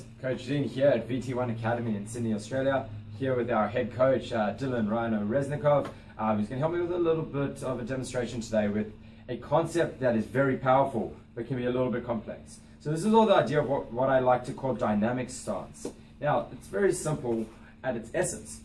guys, Coach Dean here at VT1 Academy in Sydney, Australia, here with our head coach Dylan Rhino Reznikov. He's going to help me with a little bit of a demonstration today with a concept that is very powerful but can be a little bit complex. So this is all the idea of what I like to call dynamic stance. Now, it's very simple at its essence.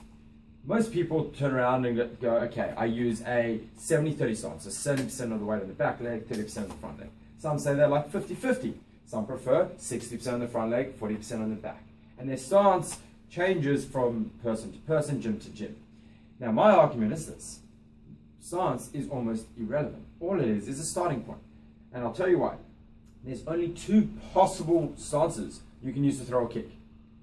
Most people turn around and go, okay, I use a 70-30 stance, so 70% of the weight on the back leg, 30% of the front leg. Some say they're like 50-50. Some prefer 60% on the front leg, 40% on the back. And their stance changes from person to person, gym to gym. Now, my argument is this. Stance is almost irrelevant. All it is a starting point. And I'll tell you why. There's only two possible stances you can use to throw a kick.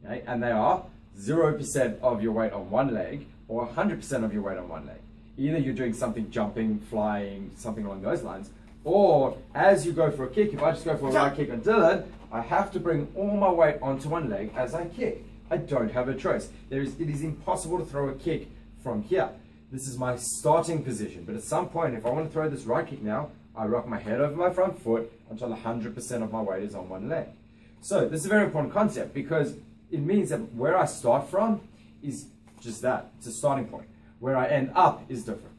Okay? And they are 0% of your weight on one leg or 100% of your weight on one leg. Either you're doing something jumping, flying, something along those lines, or as you go for a kick, if I just go for a right kick on Dylan, I have to bring all my weight onto one leg as I kick. I don't have a choice. It is impossible to throw a kick from here. This is my starting position, but at some point, if I want to throw this right kick now, I rock my head over my front foot until 100% of my weight is on one leg. So this is a very important concept because it means that where I start from is just that. It's a starting point. Where I end up is different.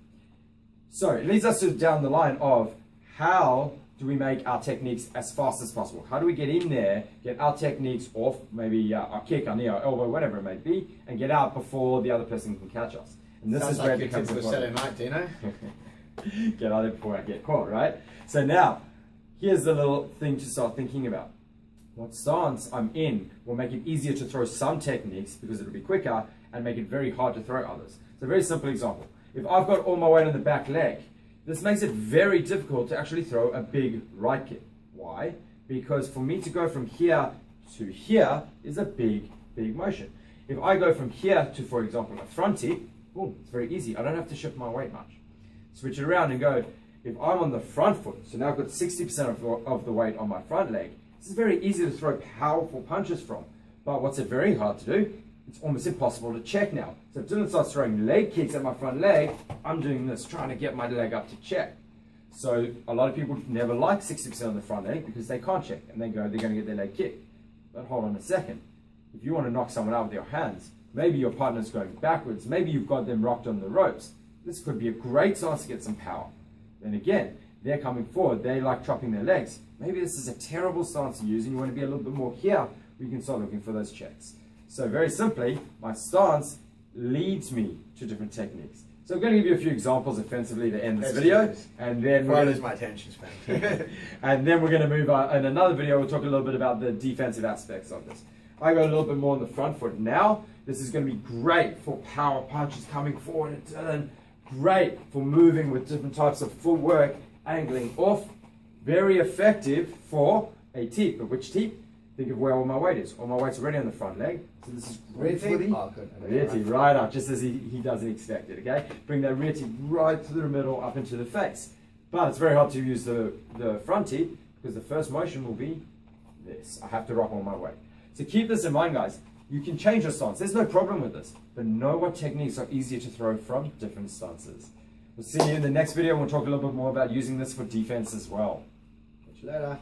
So it leads us to down the line of how do we make our techniques as fast as possible? How do we get in there, get our techniques off, maybe our kick, our knee, our elbow, whatever it may be, and get out before the other person can catch us? And this is where it becomes important. Night, Dino. Get out there before I get caught, right? So now, here's the little thing to start thinking about. What stance I'm in will make it easier to throw some techniques because it'll be quicker and make it very hard to throw others. So a very simple example. If I've got all my weight on the back leg, this makes it very difficult to actually throw a big right kick. Why? Because for me to go from here to here is a big motion. If I go from here to, for example, a front teep, boom, it's very easy. I don't have to shift my weight much. Switch it around and go, if I'm on the front foot, so now I've got 60% of the weight on my front leg, this is very easy to throw powerful punches from. But what's it very hard to do? It's almost impossible to check now. So if Dylan starts throwing leg kicks at my front leg, I'm doing this, trying to get my leg up to check. So a lot of people never like 60% on the front leg because they can't check and they go, they're going to get their leg kicked. But hold on a second. If you want to knock someone out with your hands, maybe your partner's going backwards, maybe you've got them rocked on the ropes. This could be a great chance to get some power. Then again, they're coming forward, they like chopping their legs. Maybe this is a terrible stance to use and you want to be a little bit more here, where you can start looking for those checks. So very simply, my stance leads me to different techniques. So I'm going to give you a few examples offensively to end this video. And then we're lose my attention span. And then we're going to move on. In another video, we'll talk a little bit about the defensive aspects of this. I go a little bit more on the front foot now. This is going to be great for power punches coming forward and turn. Great for moving with different types of footwork, angling off. Very effective for a teep. But which teep? Think of where all my weight is. All my weight's already on the front leg. So this is great for the rear teep, right up, just as he doesn't expect it, okay? Bring that rear teep right through the middle, up into the face. But it's very hard to use the front teep because the first motion will be this. I have to rock all my weight. So keep this in mind, guys. You can change your stance. There's no problem with this. But know what techniques are easier to throw from different stances. We'll see you in the next video. We'll talk a little bit more about using this for defense as well. Catch you later.